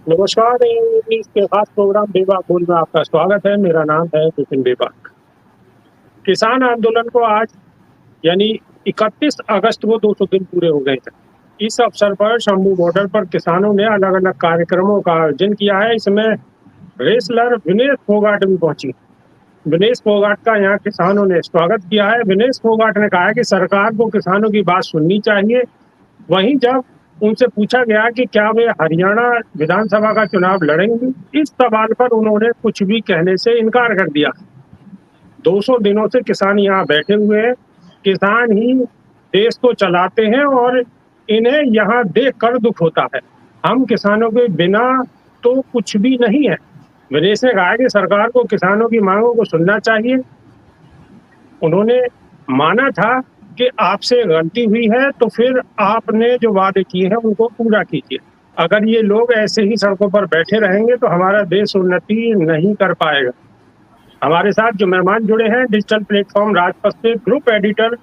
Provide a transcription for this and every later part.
नमस्कार, इसके खास प्रोग्राम बेबाक बोल में आपका स्वागत है। मेरा नाम है विपिन बेबाक। किसान आंदोलन को आज यानी 31 अगस्त को 200 दिन पूरे हो गए थे। इस अवसर पर शंभू बॉर्डर पर किसानों ने अलग अलग कार्यक्रमों का आयोजन किया है। इसमें रेसलर विनेश फोगाट भी पहुंची। विनेश फोगाट का यहाँ किसानों ने स्वागत किया है। विनेश फोगाट ने कहा कि सरकार को किसानों की बात सुननी चाहिए। वहीं जब उनसे पूछा गया कि क्या वे हरियाणा विधानसभा का चुनाव लड़ेंगे, इस सवाल पर उन्होंने कुछ भी कहने से इनकार कर दिया। 200 दिनों से किसान यहाँ बैठे हुए हैं। किसान ही देश को चलाते हैं और इन्हें यहाँ देखकर दुख होता है। हम किसानों के बिना तो कुछ भी नहीं है। विनेश ने कहा कि सरकार को किसानों की मांगों को सुनना चाहिए। उन्होंने माना था कि आपसे गलती हुई है तो फिर आपने जो वादे किए हैं उनको पूरा कीजिए। अगर ये लोग ऐसे ही सड़कों पर बैठे रहेंगे तो हमारा देश उन्नति नहीं कर पाएगा। हमारे साथ जो मेहमान जुड़े हैं, डिजिटल प्लेटफॉर्म राजपथ से ग्रुप एडिटर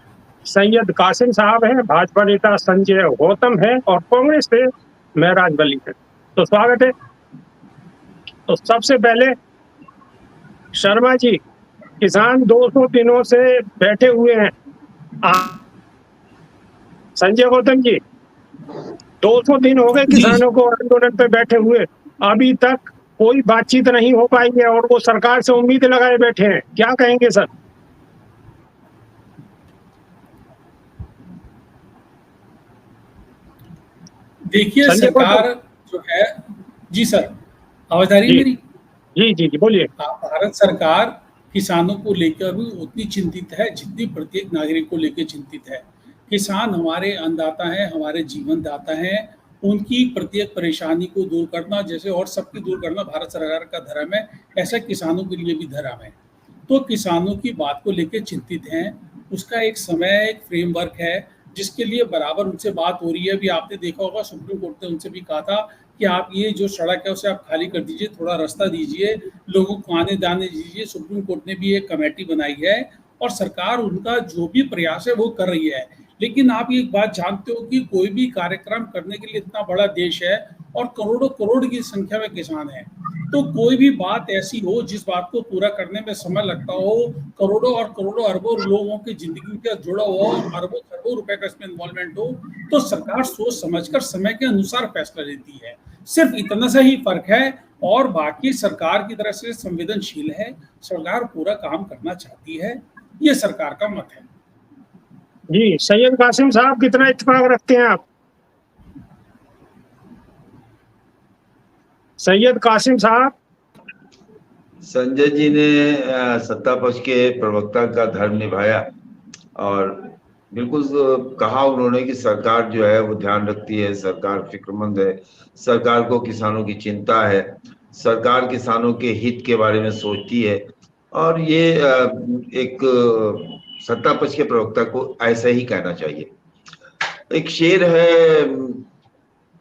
सैयद कासिम साहब हैं, भाजपा नेता संजय गौतम है और कांग्रेस से महराज वली है। तो स्वागत है। तो सबसे पहले शर्मा जी, किसान 200 दिनों से बैठे हुए हैं। संजय गौतम जी, 200 दिन हो गए किसानों को आंदोलन पे बैठे हुए, अभी तक कोई बातचीत नहीं हो पाई है और वो सरकार से उम्मीद लगाए बैठे हैं। क्या कहेंगे सर? देखिए, सरकार जो है, जी सर, आवाज आ रही है मेरी? जी जी जी, बोलिए। भारत सरकार किसानों को लेकर भी उतनी चिंतित है जितनी प्रत्येक नागरिक को लेकर चिंतित है। किसान हमारे अन्नदाता हैं, हमारे जीवन दाता हैं। उनकी प्रत्येक परेशानी को दूर करना, जैसे और सबकी दूर करना भारत सरकार का धर्म है, ऐसा किसानों के लिए भी धर्म है। तो किसानों की बात को लेकर चिंतित हैं। उसका एक समय, एक फ्रेमवर्क है जिसके लिए बराबर उनसे बात हो रही है। अभी आपने देखा होगा, सुप्रीम कोर्ट ने उनसे भी कहा था कि आप ये जो सड़क है उसे आप खाली कर दीजिए, थोड़ा रास्ता दीजिए, लोगों को आने जाने दीजिए। सुप्रीम कोर्ट ने भी एक कमेटी बनाई है और सरकार उनका जो भी प्रयास है वो कर रही है। लेकिन आप एक बात जानते हो कि कोई भी कार्यक्रम करने के लिए इतना बड़ा देश है और करोड़ों करोड़ की संख्या में किसान हैं, तो कोई भी बात ऐसी हो जिस बात को पूरा करने में समय लगता हो, करोड़ों और करोड़ों अरबों लोगों की जिंदगी के जुड़ा हुआ हो, अरबों खरबों रुपए का इसमें इन्वॉल्वमेंट हो, तो सरकार सोच समझकर समय के अनुसार फैसला लेती है। सिर्फ इतना सा ही फर्क है और बाकी सरकार की तरफ से संवेदनशील है। सरकार पूरा काम करना चाहती है, ये सरकार का मत है। जी, सैयद कासिम साहब, कितना इत्तेफाक रखते हैं आप? सैयद कासिम साहब। संजय जी ने सत्ता पक्ष के प्रवक्ता का धर्म निभाया और बिल्कुल कहा उन्होंने कि सरकार जो है वो ध्यान रखती है, सरकार फिक्रमंद है, सरकार को किसानों की चिंता है, सरकार किसानों के हित के बारे में सोचती है। और ये एक सत्ता पक्ष के प्रवक्ता को ऐसा ही कहना चाहिए। एक शेर है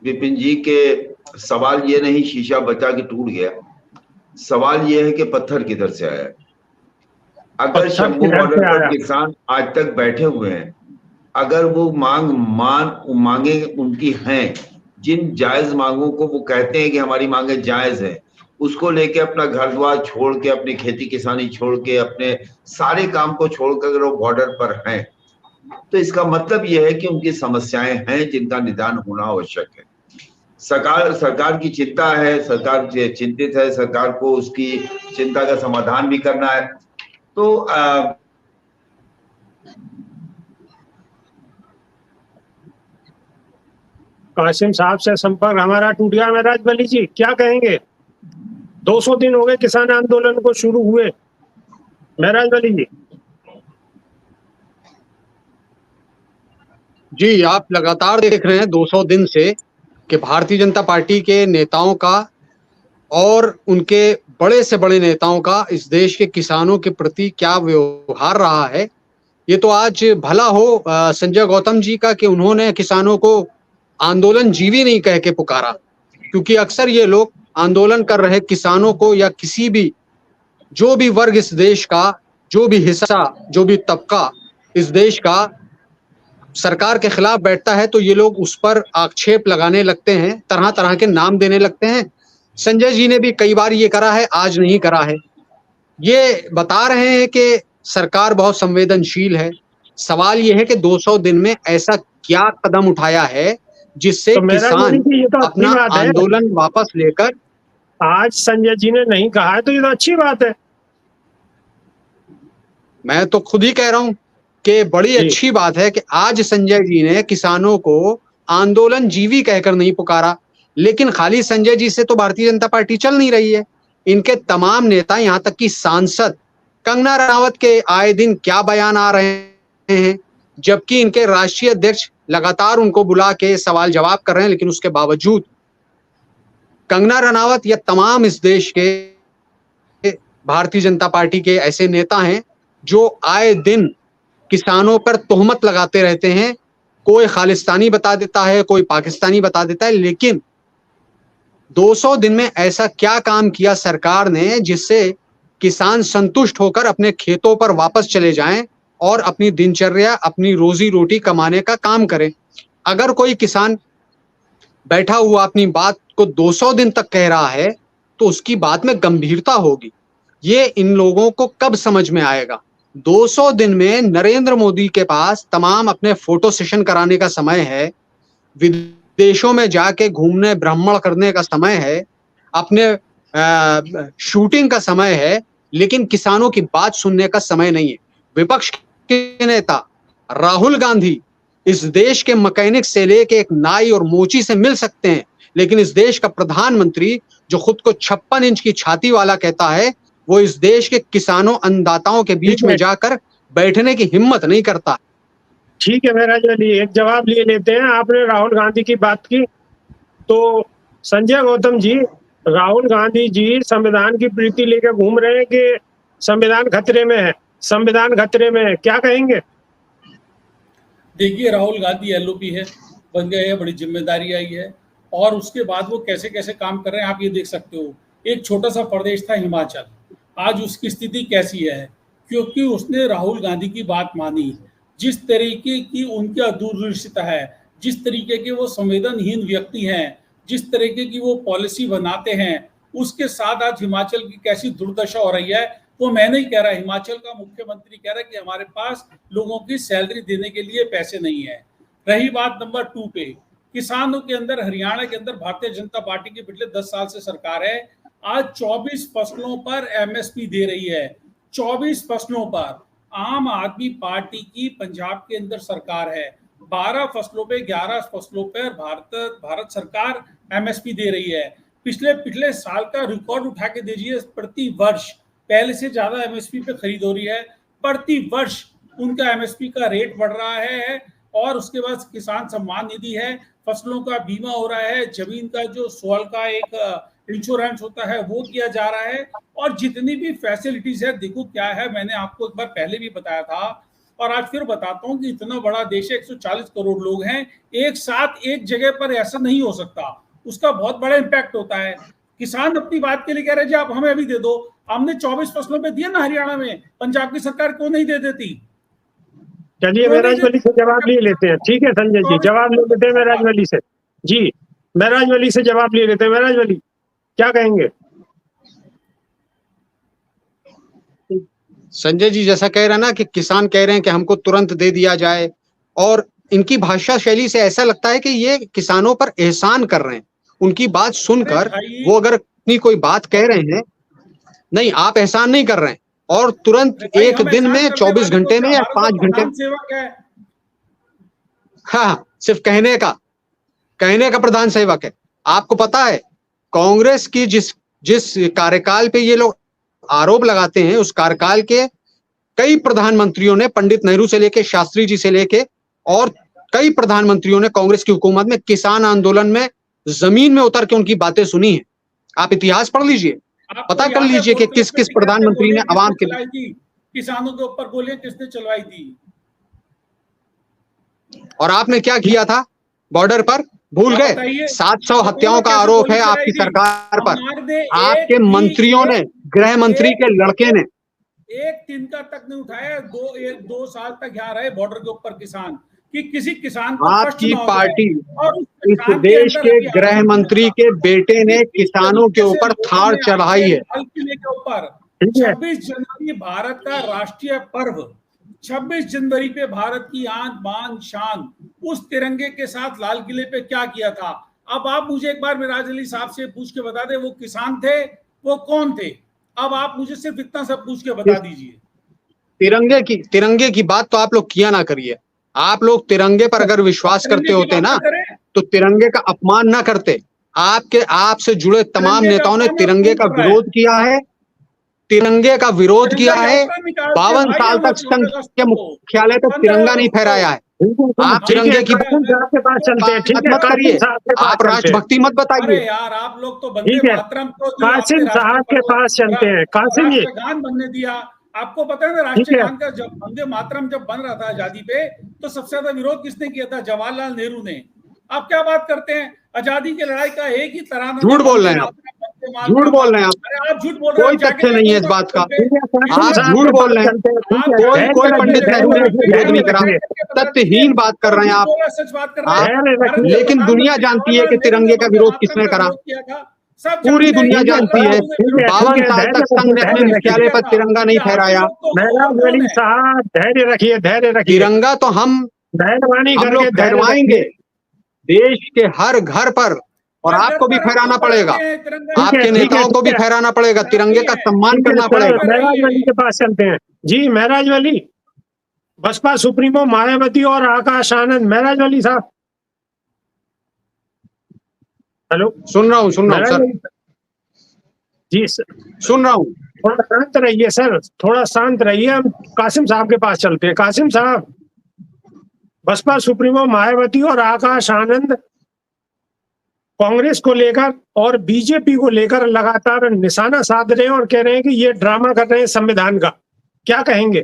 विपिन जी के, सवाल ये नहीं शीशा बचा के टूट गया, सवाल ये है कि पत्थर किधर से आया। अगर शंभू बॉर्डर पर किसान आज तक बैठे हुए हैं, अगर वो मांगे उनकी हैं, जिन जायज मांगों को वो कहते हैं कि हमारी मांगे जायज है, उसको लेके अपना घर द्वार छोड़ के, अपनी खेती किसानी छोड़ के, अपने सारे काम को छोड़कर अगर वो बॉर्डर पर हैं, तो इसका मतलब यह है कि उनकी समस्याएं हैं जिनका निदान होना आवश्यक है। सरकार की चिंता है, सरकार चिंतित है, सरकार को उसकी चिंता का समाधान भी करना है। तो कासिम साहब से संपर्क हमारा टूट गया। महराज वली जी, क्या कहेंगे? 200 दिन हो गए किसान आंदोलन को शुरू हुए। महराज वली जी। जी, आप लगातार देख रहे हैं 200 दिन से कि भारतीय जनता पार्टी के नेताओं का और उनके बड़े से बड़े नेताओं का इस देश के किसानों के प्रति क्या व्यवहार रहा है। ये तो आज भला हो संजय गौतम जी का कि उन्होंने किसानों को आंदोलन जीवी नहीं कह के पुकारा, क्योंकि अक्सर ये लोग आंदोलन कर रहे किसानों को या किसी भी जो भी वर्ग इस देश का, जो भी हिस्सा, जो भी तबका इस देश का सरकार के खिलाफ बैठता है तो ये लोग उस पर आक्षेप लगाने लगते हैं, तरह तरह के नाम देने लगते हैं। संजय जी ने भी कई बार ये करा है, आज नहीं करा है। ये बता रहे हैं कि सरकार बहुत संवेदनशील है। सवाल ये है कि 200 दिन में ऐसा क्या कदम उठाया है जिससे तो मेरा किसान ये तो अच्छी अपना बात है। आंदोलन वापस लेकर, आज संजय जी ने नहीं कहा है तो ये तो अच्छी बात है। मैं तो खुद ही कह रहा हूं कि बड़ी अच्छी बात है कि आज संजय जी ने किसानों को आंदोलन जीवी कहकर नहीं पुकारा। लेकिन खाली संजय जी से तो भारतीय जनता पार्टी चल नहीं रही है। इनके तमाम नेता, यहां तक कि सांसद कंगना रनावत के आए दिन क्या बयान आ रहे हैं, जबकि इनके राष्ट्रीय अध्यक्ष लगातार उनको बुला के सवाल जवाब कर रहे हैं। लेकिन उसके बावजूद कंगना रनावत या तमाम इस देश के भारतीय जनता पार्टी के ऐसे नेता हैं जो आए दिन किसानों पर तोहमत लगाते रहते हैं। कोई खालिस्तानी बता देता है, कोई पाकिस्तानी बता देता है। लेकिन 200 दिन में ऐसा क्या काम किया सरकार ने जिससे किसान संतुष्ट होकर अपने खेतों पर वापस चले जाएं और अपनी दिनचर्या, अपनी रोजी रोटी कमाने का काम करें। अगर कोई किसान बैठा हुआ अपनी बात को 200 दिन तक कह रहा है तो उसकी बात में गंभीरता होगी। ये इन लोगों को कब समझ में आएगा? 200 दिन में नरेंद्र मोदी के पास तमाम अपने फोटो सेशन कराने का समय है, विदेशों में जाके घूमने भ्रमण करने का समय है, अपने शूटिंग का समय है, लेकिन किसानों की बात सुनने का समय नहीं है। विपक्ष के नेता राहुल गांधी इस देश के मैकेनिक से लेके एक नाई और मोची से मिल सकते हैं, लेकिन इस देश का प्रधानमंत्री जो खुद को 56 इंच की छाती वाला कहता है, वो इस देश के किसानों, अन्नदाताओं के बीच में जाकर बैठने की हिम्मत नहीं करता। ठीक है मेरा जी, एक जवाब लिए लेते हैं। आपने राहुल गांधी की बात की तो संजय गौतम जी, राहुल गांधी जी संविधान की प्रीति लेकर घूम रहे हैं कि संविधान खतरे में है, संविधान खतरे में है, क्या कहेंगे? देखिए, राहुल गांधी एलओपी है, बन गए हैं, बड़ी जिम्मेदारी आई है और उसके बाद वो कैसे कैसे काम कर रहे हैं आप ये देख सकते हो। एक छोटा सा प्रदेश था हिमाचल, आज उसकी स्थिति कैसी है? क्योंकि उसने राहुल गांधी की बात मानी। जिस तरीके की उनकी दूरदर्शिता है, जिस तरीके के वो संवेदनहीन व्यक्ति हैं, जिस तरीके की वो पॉलिसी बनाते हैं, उसके साथ आज हिमाचल की कैसी दुर्दशा हो रही है वो मैं नहीं कह रहा, हिमाचल का मुख्यमंत्री कह रहा है कि हमारे पास लोगों की सैलरी देने के लिए पैसे नहीं है। रही बात नंबर 2 पे, किसानों के अंदर, हरियाणा के अंदर भारतीय जनता पार्टी की पिछले 10 साल से सरकार है। आज 24 फसलों पर एमएसपी दे रही है, 24 फसलों पर। आम आदमी पार्टी की पंजाब के अंदर सरकार है, 12 फसलों पे, 11 फसलों पर भारत सरकार एमएसपी दे रही है। पिछले साल का रिकॉर्ड उठा के दीजिए, प्रति वर्ष पहले से ज्यादा एमएसपी पे खरीद हो रही है, प्रति वर्ष उनका एमएसपी का रेट बढ़ रहा है। और उसके बाद किसान सम्मान निधि है, फसलों का बीमा हो रहा है, जमीन का जो सोल का एक इंश्योरेंस होता है वो किया जा रहा है। और जितनी भी फैसिलिटीज है, देखो क्या है, मैंने आपको एक बार पहले भी बताया था और आज फिर बताता हूँ कि इतना बड़ा देश है, 140 करोड़ लोग हैं, एक साथ एक जगह पर ऐसा नहीं हो सकता, उसका बहुत बड़ा इम्पैक्ट होता है। किसान अपनी बात के लिए कह रहे जी आप हमें अभी दे दो, हमने 24 फसलों पे दिया ना हरियाणा में, पंजाब की सरकार क्यों नहीं दे देती? चलिए महराज वली से जवाब ले लेते हैं। ठीक है संजय जी, जवाब ले लेते हैं महराज वली से। जी, महराज वली से जवाब ले लेते हैं। महराज वली क्या कहेंगे? संजय जी जैसा कह रहे हैं ना कि किसान कह रहे हैं कि हमको तुरंत दे दिया जाए, और इनकी भाषा शैली से ऐसा लगता है कि ये किसानों पर एहसान कर रहे हैं। उनकी बात सुनकर वो अगर अपनी कोई बात कह रहे हैं, नहीं आप एहसान नहीं कर रहे हैं, और तुरंत एक दिन में 24 घंटे में या 5 घंटे में, हाँ, सिर्फ कहने का प्रधान सेवक है। आपको पता है कांग्रेस की जिस कार्यकाल पे ये लोग आरोप लगाते हैं, उस कार्यकाल के कई प्रधानमंत्रियों ने, पंडित नेहरू से लेके शास्त्री जी से लेके और कई प्रधानमंत्रियों ने कांग्रेस की हुकूमत में किसान आंदोलन में जमीन में उतर के उनकी बातें सुनी है। आप इतिहास पढ़ लीजिए, पता कर लीजिए कि किस किस प्रधानमंत्री ने आवाम के लिए, किसानों के ऊपर गोलियां किसने चलवाई थी। और आपने क्या किया था बॉर्डर पर, भूल गए? 700 हत्याओं का आरोप है आपकी सरकार पर। आपके मंत्रियों ने, गृह मंत्री के लड़के ने एक तिनका तक नहीं उठाया। 2 साल तक यहाँ रहे बॉर्डर के ऊपर किसान, कि किसी किसान को कष्ट आपकी ना हो पार्टी जाए। और उस इस किसान देश अंदर के अभी गृह आंदोलन मंत्री था के बेटे ने कि किस किसानों के तरीके से ऊपर लोगों थार ने चढ़ाई आके है। लाल किले के ऊपर ठीक है 26 जनवरी भारत का राष्ट्रीय पर्व, 26 जनवरी पे भारत की आन बान शान, उस तिरंगे के साथ लाल किले पे क्या किया था। अब आप मुझे एक बार मिराज अली साहब से पूछ के बता दें, वो किसान थे, वो कौन थे। अब आप मुझे सिर्फ इतना सब पूछ के बता दीजिए। तिरंगे की बात तो आप लोग किया ना करिए। आप लोग तिरंगे पर अगर विश्वास तिरंगे करते की होते बात ना ना करें। तो तिरंगे का अपमान ना करते। आपसे जुड़े तमाम तिरंगे का नेताओं ने अपमान तिरंगे कौन का कर रहा है? विरोध किया है, तिरंगे का विरोध किया तिरंगा है। यात्रा निकालते 52 भाई साल हम तक संघ 15 अगस्त के को, मुख्यालय तक 15 तिरंगा नहीं अगस्त को। फहराया है। आप ठीक है, तिरंगे की कासिम साहब के पास चलते हैं। ठीक है, मत कासिम करिए, साहब के पास आप चलते हैं। राष्ट्रभक्ति मत अरे बताइए। यार, आप लोग तो वंदे ठीक है, मातरम को जो कासिम आपने राष्ट्रीय साहब के पास चलते हैं। कासिम जी, राष्ट्रगान बनने दिया। आपको पता है ना, ठीक राष्ट्रीय है, गान का जब वंदे मातरम जब बन रहा था आजादी पे, तो सबसे ज्यादा विरोध किसने किया था? जवाहरलाल नेहरू ने। आप क्या बात करते हैं? आजादी की लड़ाई का एक ही तराना था, झूठ बोल वंदे रहे हैं आप, मातरम, वंदे झूठ मातरम। बोल रहे हैं आप, अरे आप झूठ बोल रहे कोई हो, जाके तथ्य नहीं है इस देखो बात का। ठीक है, कासिम आप साहब झूठ के बोल पास रहे हैं। चलते हैं। ठीक है, कोई धैर्य पंडित रखिए, नेहरू ने धैर्य भेद नहीं करा। रखिए, तथ्यहीन बात कर रहे हैं आप। सच बात कर रहे हैं। धैर्य भारत रखिए। के लेकिन दुनिया प्रधानमंत्री जानती है कि जवाहरलाल नेहरू तिरंगे ने का वंदे विरोध मातरम किसने का करा। विरोध किया था। सब पूरी जानते हैं दुनिया कि जानती है, जवाहरलाल नेहरू ने ठीक है, विरोध ठीक 52 है, किया। साल धैर्य तक रखिए, संघ ने अपने धैर्य और किसने रखिए। मुख्यालय किया पर था? तिरंगा नहीं ये आप फहराया। लोग तो हो, और महराज कौन वली है? साहब, धैर्य रखिए, धैर्य रखिए, तिरंगा तो हम मेहरबानी लोग करके धैर्य फहरवाएंगे रखिए। देश के हर घर पर, और अरे घर आपको भी पर हम फहराना लोग पड़ेगा, फहराते हैं तिरंगा ठीक यहाँ है, आपके पे। ठीक है, नेताओं को ठीक भी है, फहराना पड़ेगा, फहराते तिरंगे ही का है। सम्मान ठीक है करना सर, पड़ेगा। महराज वली के पास चलते हैं। जी, महराज वली, बसपा सुप्रीमो मायावती और आकाश आनंद। महराज वली साहब, हेलो, सुन रहा हूँ महराज सर, वली, जी सर, सुन रहा हूँ। थोड़ा शांत रहिए सर, थोड़ा शांत रहिए। हम कासिम साहब के पास चलते हैं। कासिम साहब, बसपा सुप्रीमो मायावती और आकाश आनंद कांग्रेस को लेकर और बीजेपी को लेकर लगातार निशाना साध रहे हैं और कह रहे हैं कि ये ड्रामा कर रहे हैं संविधान का। क्या कहेंगे?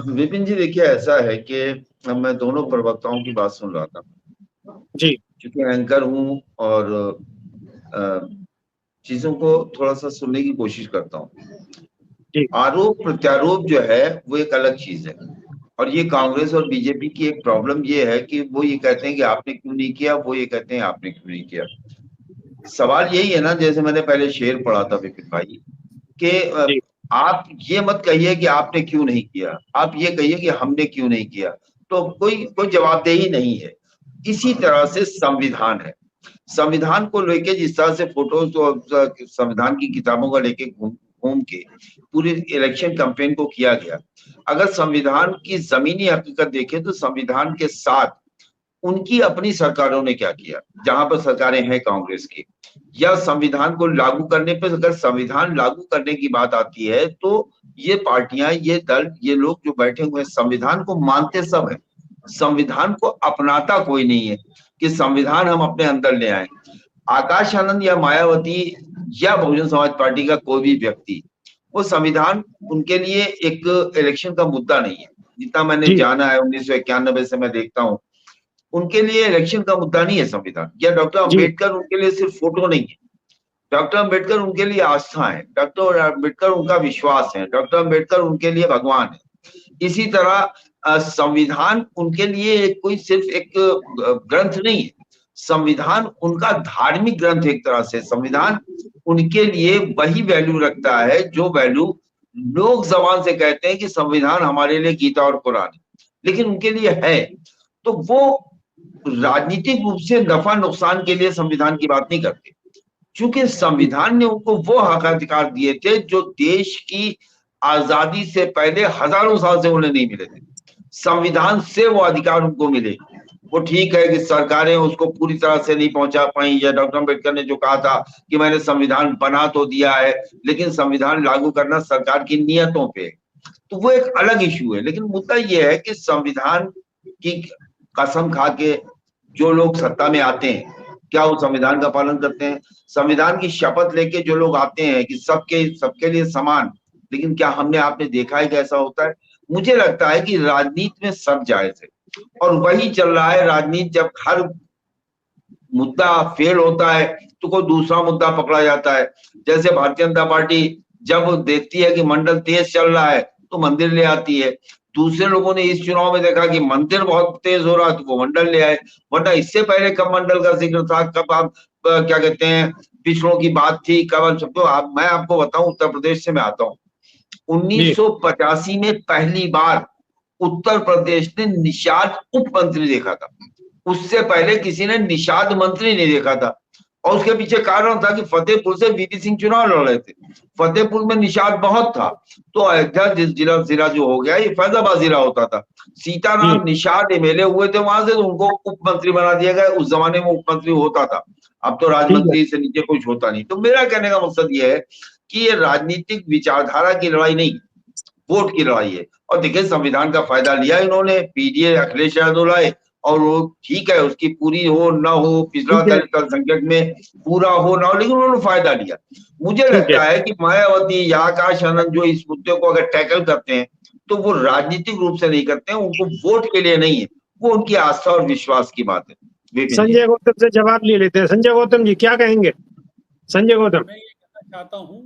विपिन जी, देखिए ऐसा है कि मैं दोनों प्रवक्ताओं की बात सुन रहा था जी, क्योंकि एंकर हूं और चीजों को थोड़ा सा सुनने की कोशिश करता हूँ। जी, आरोप प्रत्यारोप जो है वो एक अलग चीज है, और ये कांग्रेस और बीजेपी की एक प्रॉब्लम ये है कि वो ये कहते हैं कि आपने क्यों नहीं किया, वो ये कहते हैं आपने क्यों नहीं किया। सवाल यही है ना, जैसे मैंने पहले शेर पढ़ा था विपिन भाई, कि जी, आप ये मत कहिए कि आपने क्यों नहीं किया, आप ये कहिए कि हमने क्यों नहीं किया, तो कोई जवाबदेही नहीं है। इसी तरह से संविधान है। संविधान को लेके जिस तरह से फोटोज तो संविधान की किताबों का लेके घूम के पूरी इलेक्शन कैंपेन को किया गया। अगर संविधान की जमीनी हकीकत देखें तो संविधान के साथ उनकी अपनी सरकारों ने क्या किया, जहां पर सरकारें हैं कांग्रेस की, या संविधान को लागू करने पर, अगर संविधान लागू करने की बात आती है तो ये पार्टियां, ये दल, ये लोग जो बैठे हुए हैं संविधान को मानते सब है, संविधान को अपनाता कोई नहीं है कि संविधान हम अपने अंदर ले आए। आकाश आनंद या मायावती या बहुजन समाज पार्टी का कोई भी व्यक्ति, वो संविधान उनके लिए एक इलेक्शन का मुद्दा नहीं है। जितना मैंने जी, जाना है 1991 से मैं देखता हूँ, उनके लिए इलेक्शन का मुद्दा नहीं है संविधान। या डॉक्टर जी, अंबेडकर उनके लिए सिर्फ फोटो नहीं है, डॉक्टर अंबेडकर उनके लिए आस्था है, डॉक्टर अंबेडकर उनका विश्वास है, डॉक्टर अंबेडकर उनके लिए भगवान है। इसी तरह संविधान उनके लिए कोई सिर्फ एक ग्रंथ नहीं है, संविधान उनका धार्मिक ग्रंथ एक तरह से। संविधान उनके लिए वही वैल्यू रखता है जो वैल्यू लोग जबान से कहते हैं कि संविधान हमारे लिए गीता और कुरान है, लेकिन उनके लिए है। तो वो राजनीतिक रूप से नफा नुकसान के लिए संविधान की बात नहीं करते, क्योंकि संविधान ने उनको वो हक अधिकार दिए थे जो देश की आजादी से पहले हजारों साल से उन्हें नहीं मिले थे। संविधान से वो अधिकार उनको मिले। वो ठीक है कि सरकारें उसको पूरी तरह से नहीं पहुंचा पाई, या डॉक्टर अम्बेडकर ने जो कहा था कि मैंने संविधान बना तो दिया है लेकिन संविधान लागू करना सरकार की नियतों पे, तो वो एक अलग इशू है। लेकिन मुद्दा ये है कि संविधान की कसम खा के जो लोग सत्ता में आते हैं, क्या वो संविधान का पालन करते हैं? संविधान की शपथ लेके जो लोग आते हैं कि सबके लिए समान, लेकिन क्या हमने आपने देखा है कि ऐसा होता है? मुझे लगता है कि राजनीति में सब जायज है, और वही चल रहा है। राजनीति जब हर मुद्दा फेल होता है तो कोई दूसरा मुद्दा पकड़ा जाता है। जैसे भारतीय जनता पार्टी जब देखती है कि मंडल तेज चल रहा है तो मंदिर ले आती है। दूसरे लोगों ने इस चुनाव में देखा कि मंदिर बहुत तेज हो रहा है तो वो मंडल ले आए, वरना इससे पहले कब मंडल का जिक्र था, कब आप क्या कहते हैं पिछड़ों की बात थी, कब सब। मैं आपको बताऊं, उत्तर प्रदेश से मैं आता हूँ। 1985 में पहली बार उत्तर प्रदेश ने निषाद उप मंत्री देखा था। उससे पहले किसी ने निषाद मंत्री नहीं देखा था। और उसके पीछे कारण था कि फतेहपुर से वीपी सिंह चुनाव लड़ रहे थे। फतेहपुर में निषाद बहुत था, तो अयोध्या जिला जो हो गया ये फैजाबाद जिला होता था। सीताराम निषाद एमएलए हुए थे वहां से, तो उनको उप मंत्री बना दिया गया। उस जमाने में उप मंत्री होता था, अब तो राजमंत्री से नीचे कुछ होता नहीं। तो मेरा कहने का मकसद ये है कि ये राजनीतिक विचारधारा की लड़ाई नहीं, वोट की लड़ाई है। और देखिए संविधान का फायदा लिया इन्होंने, पीडीए अखिलेश यादव लाए, और वो ठीक है उसकी पूरी हो ना हो, पिछड़ा दलित अल्पसंख्यक में पूरा हो ना हो, लेकिन उन्होंने फायदा लिया। मुझे लगता है कि मायावती या आकाश आनंद जो इस मुद्दे को अगर टैकल करते हैं तो वो राजनीतिक रूप से नहीं करते हैं, उनको वोट के लिए नहीं है, वो उनकी आस्था और विश्वास की बात है। संजय गौतम से जवाब ले लेते हैं। संजय गौतम जी क्या कहेंगे? संजय गौतम, मैं ये कहना चाहता हूँ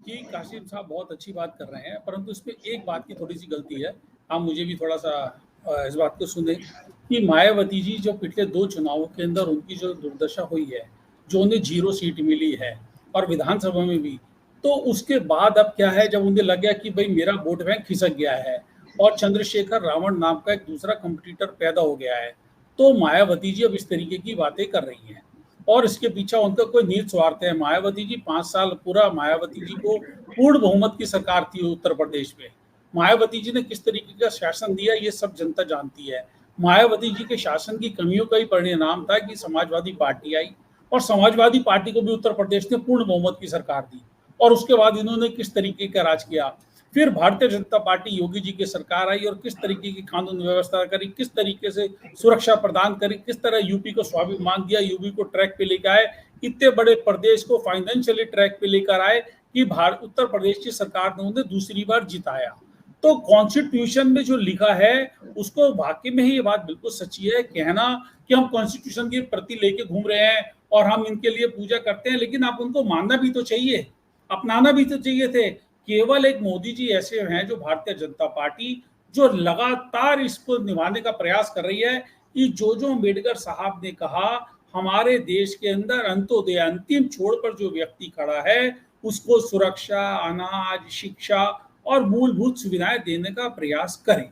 कि कासिम साहब बहुत अच्छी बात कर रहे हैं, परंतु इसमें एक बात की थोड़ी सी गलती है। आप मुझे भी थोड़ा सा इस बात को सुने कि मायावती जी जो पिछले 2 चुनावों के अंदर उनकी जो दुर्दशा हुई है, जो उन्हें 0 सीट मिली है और विधानसभा में भी, तो उसके बाद अब क्या है, जब उन्हें लग गया कि भाई मेरा वोट बैंक खिसक गया है और चंद्रशेखर रावण नाम का एक दूसरा कंपटीटर पैदा हो गया है, तो मायावती जी अब इस तरीके की बातें कर रही हैं और इसके पीछे उनका कोई नीच स्वार्थ है। मायावती जी 5 साल पूरा मायावती जी को पूर्ण बहुमत की सरकार थी उत्तर प्रदेश में। मायावती जी ने किस तरीके का शासन दिया ये सब जनता जानती है। मायावती जी के शासन की कमियों का ही परिणाम था कि समाजवादी पार्टी आई और समाजवादी पार्टी को भी उत्तर प्रदेश ने पूर्ण बहुमत की सरकार दी और उसके बाद इन्होंने किस तरीके का राज किया। फिर भारतीय जनता पार्टी योगी जी की सरकार आई और किस तरीके की कानून व्यवस्था करी, किस तरीके से सुरक्षा प्रदान करी, किस तरह यूपी को स्वाभिमान दिया, यूपी को ट्रैक पे लेकर आए, इतने बड़े प्रदेश को फाइनेंशियली ट्रैक पे लेकर आए कि उत्तर प्रदेश की सरकार ने उन्हें दूसरी बार जिताया। तो कॉन्स्टिट्यूशन में जो लिखा है उसको वाकई में ही ये बात बिल्कुल सच्ची है। कहना कि हम कॉन्स्टिट्यूशन की प्रति लेके घूम रहे हैं और हम इनके लिए पूजा करते हैं, लेकिन आप उनको मानना भी तो चाहिए, अपनाना भी तो चाहिए थे। केवल एक मोदी जी ऐसे हैं जो भारतीय जनता पार्टी जो लगातार इसको निभाने का प्रयास कर रही है कि जो अम्बेडकर साहब ने कहा हमारे देश के अंदर अंत्योदय अंतिम छोर पर जो व्यक्ति खड़ा है उसको सुरक्षा, अनाज, शिक्षा और मूलभूत सुविधाएं देने का प्रयास करें।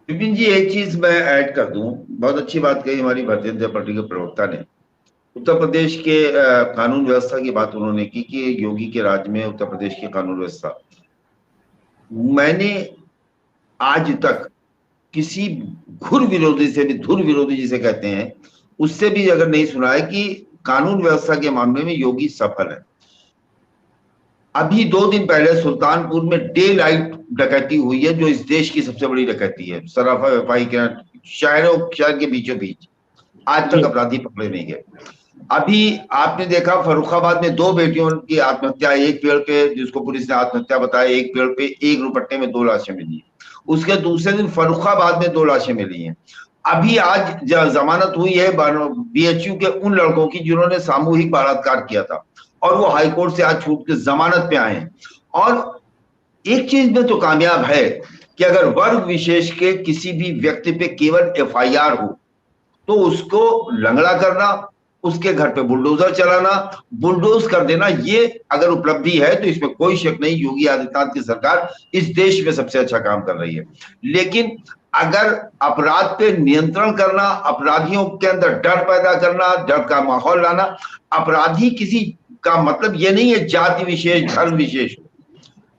विपिन जी एक चीज मैं ऐड कर दूं, बहुत अच्छी बात कही हमारी भारतीय जनता पार्टी के प्रवक्ता ने। उत्तर प्रदेश के कानून व्यवस्था की बात उन्होंने की कि योगी के राज में उत्तर प्रदेश की कानून व्यवस्था, मैंने आज तक किसी घुर विरोधी से भी, धुर विरोधी जिसे कहते हैं, उससे भी अगर नहीं सुना है कि कानून व्यवस्था के मामले में योगी सफल है। अभी 2 दिन पहले सुल्तानपुर में डे लाइट डकैती हुई है जो इस देश की सबसे बड़ी डकैती है, सराफा व्यापारी के शहर के बीचों बीच, आज तक अपराधी पकड़े नहीं गए। अभी आपने देखा फर्रुखाबाद में 2 बेटियों की आत्महत्या, एक पेड़ पे जिसको पुलिस ने आत्महत्या बताया, एक पेड़ पे 1 रुपट्टे में 2 लाशें मिली। उसके दूसरे दिन फर्रुखाबाद में 2 लाशें मिली हैं। अभी आज जमानत हुई है बीएचयू के उन लड़कों की जिन्होंने सामूहिक बलात्कार किया था और वो हाईकोर्ट से आज छूट के जमानत पे आए हैं। और एक चीज में तो कामयाब है कि अगर वर्ग विशेष के किसी भी व्यक्ति पे केवल एफआईआर हो तो उसको लंगड़ा करना, उसके घर पे बुलडोजर चलाना, बुलडोज कर देना, ये अगर उपलब्धि है तो इसमें कोई शक नहीं योगी आदित्यनाथ की सरकार इस देश में सबसे अच्छा काम कर रही है। लेकिन अगर अपराध पे नियंत्रण करना, अपराधियों के अंदर डर पैदा करना, डर का माहौल लाना, अपराधी किसी का मतलब ये नहीं है जाति विशेष, धर्म विशेष,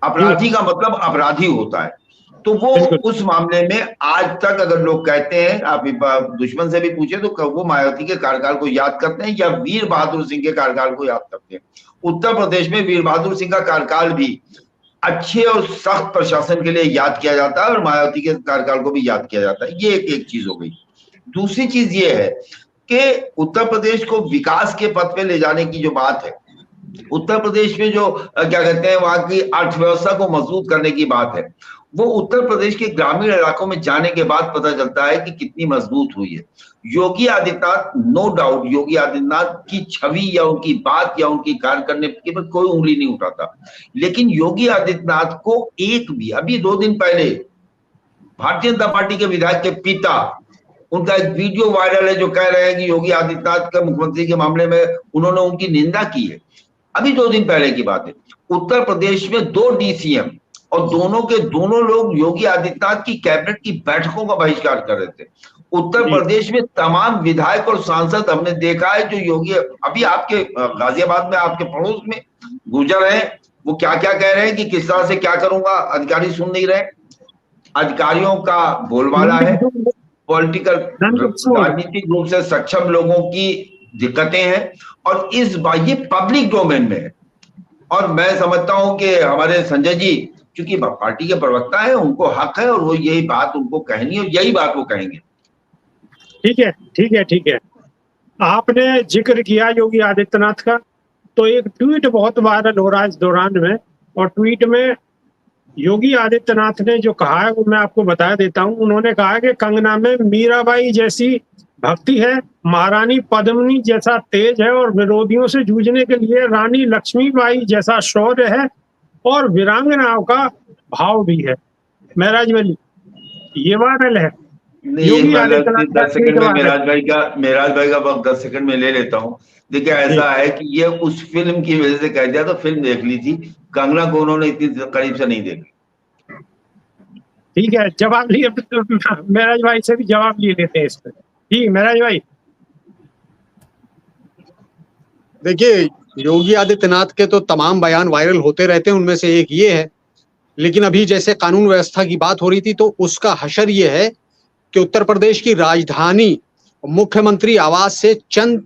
अपराधी का मतलब अपराधी होता है। तो वो उस मामले में आज तक अगर लोग कहते हैं, आप दुश्मन से भी पूछे तो वो मायावती के कार्यकाल को याद करते हैं या वीर बहादुर सिंह के कार्यकाल को याद करते हैं। उत्तर प्रदेश में वीर बहादुर सिंह का कार्यकाल भी अच्छे और सख्त प्रशासन के लिए याद किया जाता है और मायावती के कार्यकाल को भी याद किया जाता है। ये एक चीज हो गई। दूसरी चीज ये है कि उत्तर प्रदेश को विकास के पथ पे ले जाने की जो बात है उत्तर प्रदेश में जो क्या कहते हैं वहां की अर्थव्यवस्था को मजबूत करने की बात है, वो उत्तर प्रदेश के ग्रामीण इलाकों में जाने के बाद पता चलता है कि कितनी मजबूत हुई है। योगी आदित्यनाथ, नो डाउट, योगी आदित्यनाथ की छवि या उनकी बात या उनकी कार्य करने के पर कोई उंगली नहीं उठाता, लेकिन योगी आदित्यनाथ को एक भी, अभी 2 दिन पहले भारतीय जनता पार्टी के विधायक के पिता, उनका एक वीडियो वायरल है जो कह रहे हैं कि योगी आदित्यनाथ के मुख्यमंत्री के मामले में उन्होंने उनकी निंदा की है। अभी 2 दिन पहले की बात है, उत्तर प्रदेश में 2 DCM और दोनों के दोनों लोग योगी आदित्यनाथ की कैबिनेट की बैठकों का बहिष्कार कर रहे थे। उत्तर प्रदेश में तमाम विधायक और सांसद हमने देखा है जो योगी, अभी आपके गाजियाबाद में आपके पड़ोस में गुजर हैं, वो क्या क्या कह रहे हैं कि किस तरह से क्या करूंगा, अधिकारी सुन नहीं रहे। अधिकारियों का बोलबाला है, पॉलिटिकल राजनीतिक रूप से सक्षम लोगों की दिक्कतें हैं, और इस बार ये पब्लिक डोमेन में है। और मैं समझता हूं कि हमारे संजय जी क्योंकि पार्टी के प्रवक्ता है, उनको हक है और वो यही बात उनको कहनी है और यही बात वो कहेंगे। ठीक है, ठीक है, ठीक है। आपने जिक्र किया योगी आदित्यनाथ का, तो एक ट्वीट बहुत वायरल हो रहा है इस दौरान में, और ट्वीट में योगी आदित्यनाथ ने जो कहा है वो मैं आपको बता देता हूं। उन्होंने कहा कि कंगना में मीराबाई जैसी भक्ति है, महारानी पद्मिनी जैसा तेज है, और विरोधियों से जूझने के लिए रानी लक्ष्मीबाई जैसा शौर्य है, और वीरांगनाओं का भाव भी है। महराज वली, ये वायरल है। योगी आदित्यनाथ 10 सेकंड में मेराज भाई का वक्त 10 सेकंड में ले लेता हूँ। देखिए ऐसा है कि ये उस फिल्म की वजह से कह दिया, तो फिल्म देख ली थी, कंगना को उन्होंने इतनी करीब से नहीं देखी। ठीक है, जवाब लिए महराज भाई से भी जवाब लिए लेते हैं इस पर। ठीक, महराज भाई। देखिए, योगी आदित्यनाथ के तो तमाम बयान वायरल होते रहते हैं, उनमें से एक ये है। लेकिन अभी जैसे कानून व्यवस्था की बात हो रही थी, तो उसका हशर ये है कि उत्तर प्रदेश की राजधानी मुख्यमंत्री आवास से चंद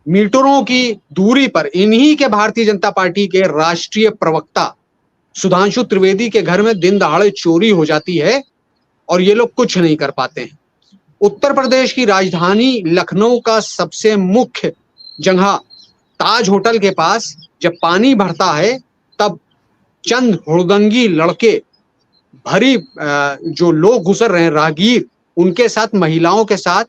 मीटरों की दूरी पर इन्हीं के भारतीय जनता पार्टी के राष्ट्रीय प्रवक्ता सुधांशु त्रिवेदी के घर में दिन दहाड़े चोरी हो जाती है और ये लोग कुछ नहीं कर पाते हैं। उत्तर प्रदेश की राजधानी लखनऊ का सबसे मुख्य जगह ताज होटल के पास जब पानी भरता है, तब चंद हुड़दंगी लड़के भरी जो लोग गुजर रहे हैं, राहगीर, उनके साथ, महिलाओं के साथ,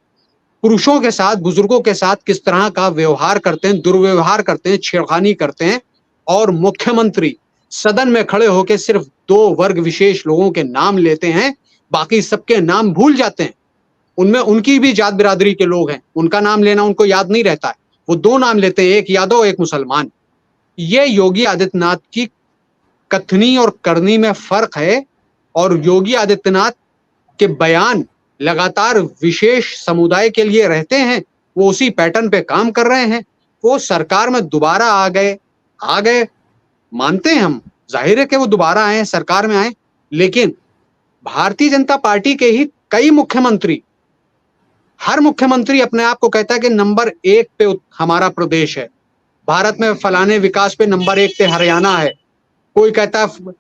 पुरुषों के साथ, बुजुर्गों के साथ किस तरह का व्यवहार करते हैं, दुर्व्यवहार करते हैं, छेड़खानी करते हैं। और मुख्यमंत्री सदन में खड़े होकर सिर्फ 2 वर्ग विशेष लोगों के नाम लेते हैं, बाकी सबके नाम भूल जाते हैं। उनमें उनकी भी जात बिरादरी के लोग हैं, उनका नाम लेना उनको याद नहीं रहता है। वो 2 नाम लेते हैं, एक यादव एक मुसलमान। ये योगी आदित्यनाथ की कथनी और करनी में फर्क है। और योगी आदित्यनाथ के बयान लगातार विशेष समुदाय के लिए रहते हैं, वो उसी पैटर्न पे काम कर रहे हैं। वो सरकार में दोबारा आ गए मानते हैं हम, जाहिर है कि वो दोबारा आए, सरकार में आए, लेकिन भारतीय जनता पार्टी के ही कई मुख्यमंत्री, हर मुख्यमंत्री अपने आप को कहता है कि नंबर 1 पे हमारा प्रदेश है, भारत में फलाने विकास पे नंबर 1 पे हरियाणा है, कोई कहता है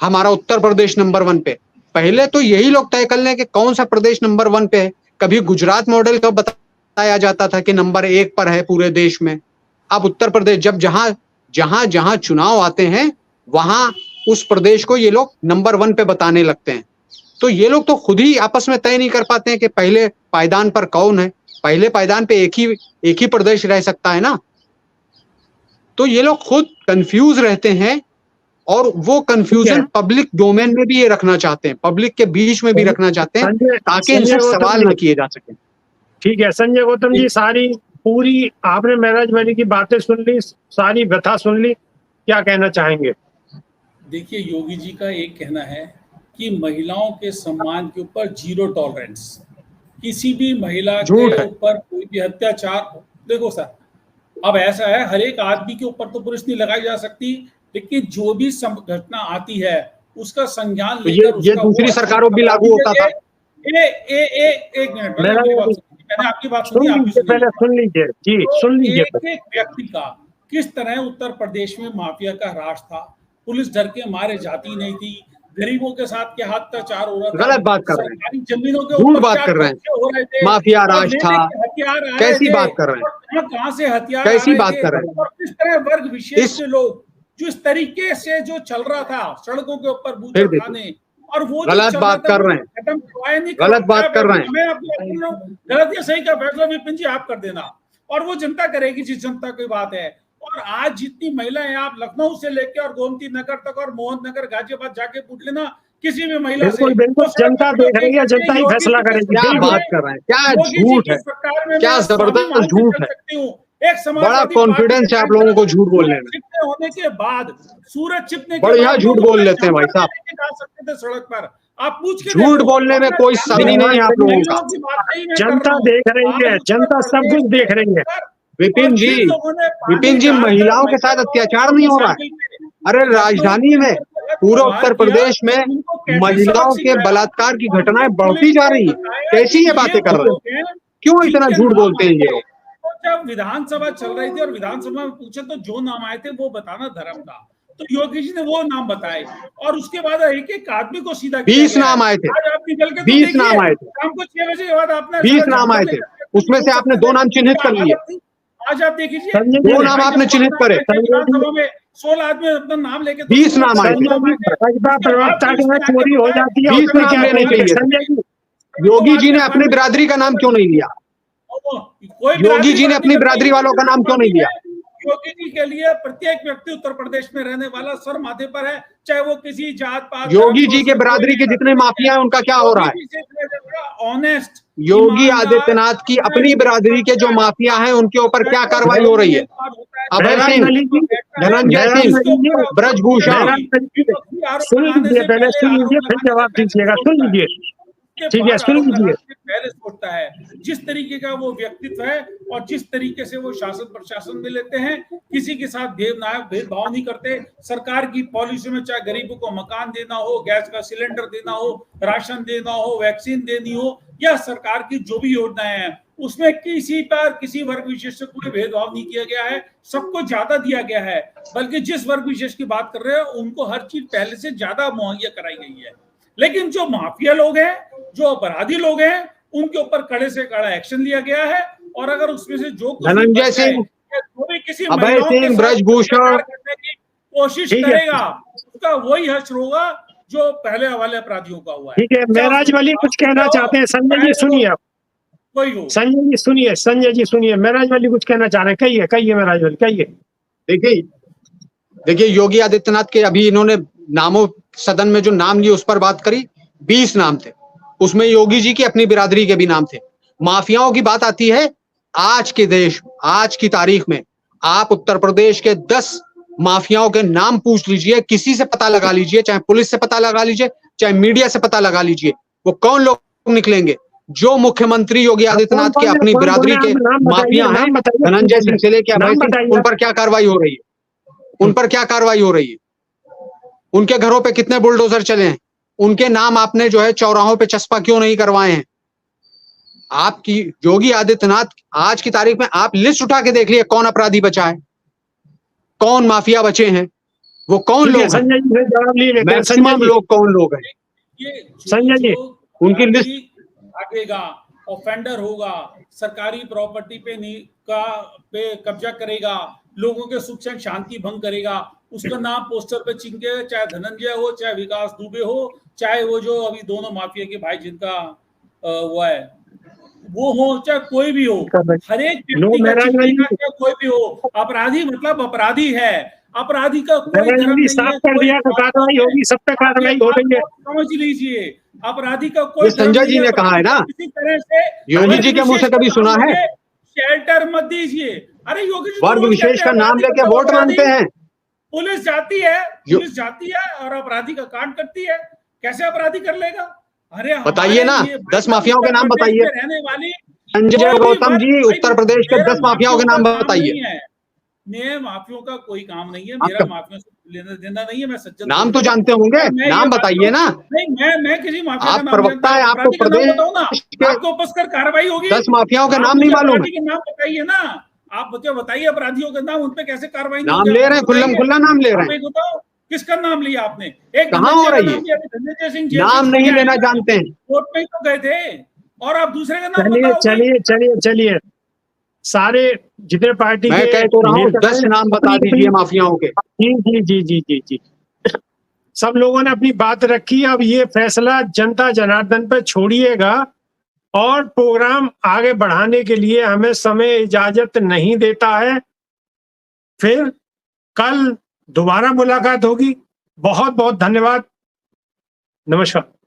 हमारा उत्तर प्रदेश नंबर 1 पे। पहले तो यही लोग तय कर लें कि कौन सा प्रदेश नंबर 1 पे है। कभी गुजरात मॉडल का बताया जाता था कि नंबर 1 पर है पूरे देश में। अब उत्तर प्रदेश, जब जहां चुनाव आते हैं, वहां उस प्रदेश को ये लोग नंबर 1 पे बताने लगते हैं। तो ये लोग तो खुद ही आपस में तय नहीं कर पाते हैं कि पहले पायदान पर कौन है। पहले पायदान पे एक ही प्रदेश रह सकता है ना। तो ये लोग खुद कंफ्यूज रहते हैं, और वो कंफ्यूजन पब्लिक डोमेन में भी ये रखना चाहते हैं, पब्लिक के बीच में भी रखना चाहते हैं, ताकि इनसे सवाल न किए जा सके। ठीक है संजय गौतम जी, सारी पूरी आपने महराज वली की बातें सुन ली, सारी व्यथा सुन ली, क्या कहना चाहेंगे? देखिए, योगी जी का एक कहना है कि महिलाओं के सम्मान के ऊपर 0 टॉलरेंस, किसी भी महिला के ऊपर कोई भी अत्याचार। देखो सर, अब ऐसा है, हर एक आदमी के ऊपर तो पुलिस नहीं लगाई जा सकती, लेकिन जो भी घटना आती है उसका संज्ञान लेकर ये दूसरी सरकारों भी लागू होता था। एक मिनट, मैंने आपकी बात सुनी, सुन लीजिए जी, सुन लीजिए। एक व्यक्ति का किस तरह उत्तर प्रदेश में माफिया का राज था, पुलिस डर के मारे जाती नहीं थी, गरीबों के साथ क्या अत्याचार हो रहा था, गलत बात कर रहे हैं, सरकारी जमीनों के झूठ बात कर रहे हैं, माफिया राज था, हथियार आ रहे कैसी थे बात कर रहे हैं? और कहां से हथियार आ कैसी रहे बात थे कर रहे हैं? और किस तरह वर्ग विशेष इस के लोग जो इस तरीके से जो चल रहा था सड़कों के ऊपर फिर बूचड़ देखिए, खाने, और वो जो गलत चल रहा बात था कर वो रहे हैं, खत्म करवाया नहीं गलत बात कर रहे हैं। मैं आपको बोल रहा हूँ, गलत या सही का फैसला विपिन जी आप कर देना, और वो जनता करेगी जिस जनता की बात है। और आज जितनी महिलाएं, आप लखनऊ से लेकर और गोमती नगर तक और मोहन नगर गाजियाबाद जाके पूछ लेना किसी भी महिला से, बिल्कुल बिल्कुल, तो सड़क जनता पे देख रही है, कहती जनता ही योगी फैसला जी के करेगी। क्या सरकार बिल्कुल बात में, कर रहे हैं? क्या योगी जी झूठ की है, सरकार में क्या मैं जबरदस्त स्वाभिमान से झूठ कह है। सकती हूँ, एक बड़ा समाजवादी कॉन्फिडेंस है आप लोगों को झूठ बोलने में। छिपने होने के बाद, सूरज छिपने के बढ़िया बाद झूठ लोग बोल अपने लेते हैं भाई जानवर साहब। लेके जा सकते थे सड़क पर। आप पूछ के झूठ देखो, बोलने में अपना कोई जानवर शक नहीं है आप लोगों का। महिलाओं की बात नहीं मैं कर जनता रहा हूँ। देख रही है, आज उत्तर जनता सब प्रदेश कुछ देख रही है। में विपिन और जी, जिन लोगों ने पानी विपिन जी, डालकर महिलाओं के साथ महिलाओं अत्याचार को नहीं हो रहा है। मोटरसाइकिल पे अरे लखनऊ राजधानी के में, अंदर गलत पूरा व्यवहार उत्तर किया, प्रदेश में उनको कैसे महिलाओं सबक के सिखाया, बलात्कार की और घटनाएं उनको बढ़ती पुलिस जा ने रही हैं। बताया कैसी कि ये बातें वो कर रहे हैं? लोग हैं क्यों इतना जिनके झूठ नाम बोलते हैं आए ये थे। लोग? तो जब विधानसभा चल रही थी और विधानसभा में पूछे तो जो नाम आए थे वो बताना धर्म था, तो योगी जी ने वो नाम बताए और उसके बाद एक एक आदमी को सीधा किया 20 गया है। नाम आए थे, आज आप निकल के तो 20 देखिए, नाम आए थे, शाम को 6 बजे के बाद आपने 20 सारा नाम आए जानवर थे, लेकर उसमें से घूम आपने सकते 2 थे। नाम चिन्हित क्या कर लिए। हालत थी? आज आप देख लीजिए, संजय दो जी, नाम आपने चिन्हित करे। विधानसभा में 16 आदमी अपना नाम लेके 20 नाम आए थे। संजय जी, भाजपा प्रवक्ता के यहाँ चोरी हो जाती है, 20 उसमें नाम क्या लेने करेंगे चाहिए थे। संजय जी? योगी जी ने अपनी बिरादरी का नाम क्यों नहीं लिया? योगी जी ने अपनी बिरादरी वालों का नाम क्यों नहीं लिया? योगी जी के लिए प्रत्येक व्यक्ति उत्तर प्रदेश में रहने वाला सर माथे पर है, चाहे वो किसी जात पात योगी जी के बिरादरी के जितने माफिया हैं उनका क्या हो रहा है? ऑनेस्ट योगी आदित्यनाथ की अपनी बिरादरी के जो माफिया हैं उनके ऊपर क्या कार्रवाई हो रही है? अभय सिंह, धनंजय सिंह, ब्रजभूषण, सुन लीजिए, पहले सुन लीजिए, फिर जवाब दीजिएगा। सुन लीजिए, ठीक है, सुन लीजिए। पहले सोचता है जिस तरीके का वो व्यक्तित्व है और जिस तरीके से वो शासन प्रशासन में लेते हैं, किसी के साथ भेदभाव नहीं करते। सरकार की पॉलिसी में चाहे गरीबों को मकान देना हो, गैस का सिलेंडर देना हो, राशन देना हो, वैक्सीन देनी हो, या सरकार की जो भी योजनाएं हैं उसमें किसी पर किसी वर्ग विशेष से कोई भेदभाव नहीं किया गया है, सबको ज्यादा दिया गया है। बल्कि जिस वर्ग विशेष की बात कर रहे हैं उनको हर चीज पहले से ज्यादा मुहैया कराई गई है। लेकिन जो माफिया लोग हैं, जो अपराधी लोग हैं, उनके ऊपर कड़े से कड़ा एक्शन लिया गया है। और अगर उसमें से जो धनंजय सिंह, किसी अभय सिंह, ब्रजभूषण करने की कोशिश ठीक है। करेगा, उसका वही हश्र होगा जो पहले वाले अपराधियों का हुआ है। ठीक है, महराज वाली कुछ कहना चाहते हैं। संजय जी सुनिए, आप वही हो। संजय जी सुनिए, संजय जी सुनिए, महराज वाली कुछ कहना चाह रहे हैं। कहिए कहिए महराज वाली, कहिए। देखिए योगी आदित्यनाथ के अभी इन्होंने नामों सदन में जो नाम लिए उस पर बात करी, 20 नाम थे, उसमें योगी जी की अपनी बिरादरी के भी नाम थे। माफियाओं की बात आती है, आज के देश, आज की तारीख में आप उत्तर प्रदेश के 10 माफियाओं के नाम पूछ लीजिए, किसी से पता लगा लीजिए, चाहे पुलिस से पता लगा लीजिए, चाहे मीडिया से पता लगा लीजिए, वो कौन लोग निकलेंगे जो मुख्यमंत्री योगी आदित्यनाथ के अपनी बिरादरी के माफिया हैं। धनंजय सिंह से लेकर अभय सिंह, उन पर क्या कार्रवाई हो रही है? उन पर क्या कार्रवाई हो रही है? उनके घरों पे कितने बुलडोजर चले हैं? उनके नाम आपने जो है चौराहों पे चस्पा क्यों नहीं करवाए हैं? आपकी योगी आदित्यनाथ आज की तारीख में आप लिस्ट उठा के देख लिए, कौन अपराधी बचा है, कौन माफिया बचे हैं, वो कौन लोग हैं? संजय जी से जवाब ले लेते हैं। मैक्सिमम लोग कौन लोग हैं? ये संजय जी, उनकी लिस्ट भागेगा, ऑफेंडर होगा, सरकारी प्रॉपर्टी पे कब्जा करेगा, लोगों के सुख शांति भंग करेगा, उसका नाम पोस्टर पे चिपके, चाहे धनंजय हो, चाहे विकास दुबे हो, चाहे वो जो अभी दोनों माफिया के भाई जिनका हुआ है वो हो, चाहे कोई भी हो, हर एक व्यक्ति का चिपकेगा, चाहे कोई भी हो। अपराधी मतलब अपराधी है, अपराधी का कोई धर्म नहीं है, साफ कर दिया तो कार्रवाई होगी, सब पे कार्रवाई हो रही है। समझ लीजिए, अपराधी का कोई संजय जी ने कहा है ना, किसी तरह से योगी जी के मुंह से कभी सुना है? शेल्टर मत दीजिए। अरे योगी जी वर्ग विशेष का नाम लेके वोट मांगते हैं। पुलिस जाती है और अपराधी का कांड करती है, कैसे अपराधी कर लेगा? अरे बताइए ना, 10 माफियाओं के नाम बताइए। रहने वाली संजय गौतम जी, उत्तर प्रदेश के 10 माफियाओं के नाम बताइए। मेरे माफियों का कोई काम नहीं है, मेरा माफियों से लेना देना नहीं है। मैं सज्जन नाम तो जानते होंगे, नाम बताइए ना। नहीं, मैं किसी माफिया आप प्रवक्ता है, आपको प्रदेश आपको बस कर कार्रवाई होगी। 10 माफियाओं के नाम नहीं मालूम है? नाम बताइए ना, आप मुझे बताइए अपराधियों के नाम, उनपे कैसे कार्रवाई? नाम ले रहे हैं, खुल्लम खुल्ला नाम ले रहे हैं। बताओ किसका नाम लिया आपने? एक कहाँ हो रही है? धनंजय सिंह नाम नहीं लेना जानते हैं। कोर्ट में तो गए थे, और आप दूसरे का नाम चलिए बताओगे। चलिए चलिए चलिए, सारे जितने पार्टी मैं के कह तो रहा हूँ नेता 10 हैं, नाम बता अपनी- दीजिए माफियाओं के। जी जी जी जी जी जी, सब लोगों ने अपनी बात रखी। अब ये फैसला जनता जनार्दन पर छोड़िएगा, और प्रोग्राम आगे बढ़ाने के लिए हमें समय इजाजत नहीं देता है। फिर कल दोबारा मुलाकात होगी। बहुत बहुत धन्यवाद। नमस्कार।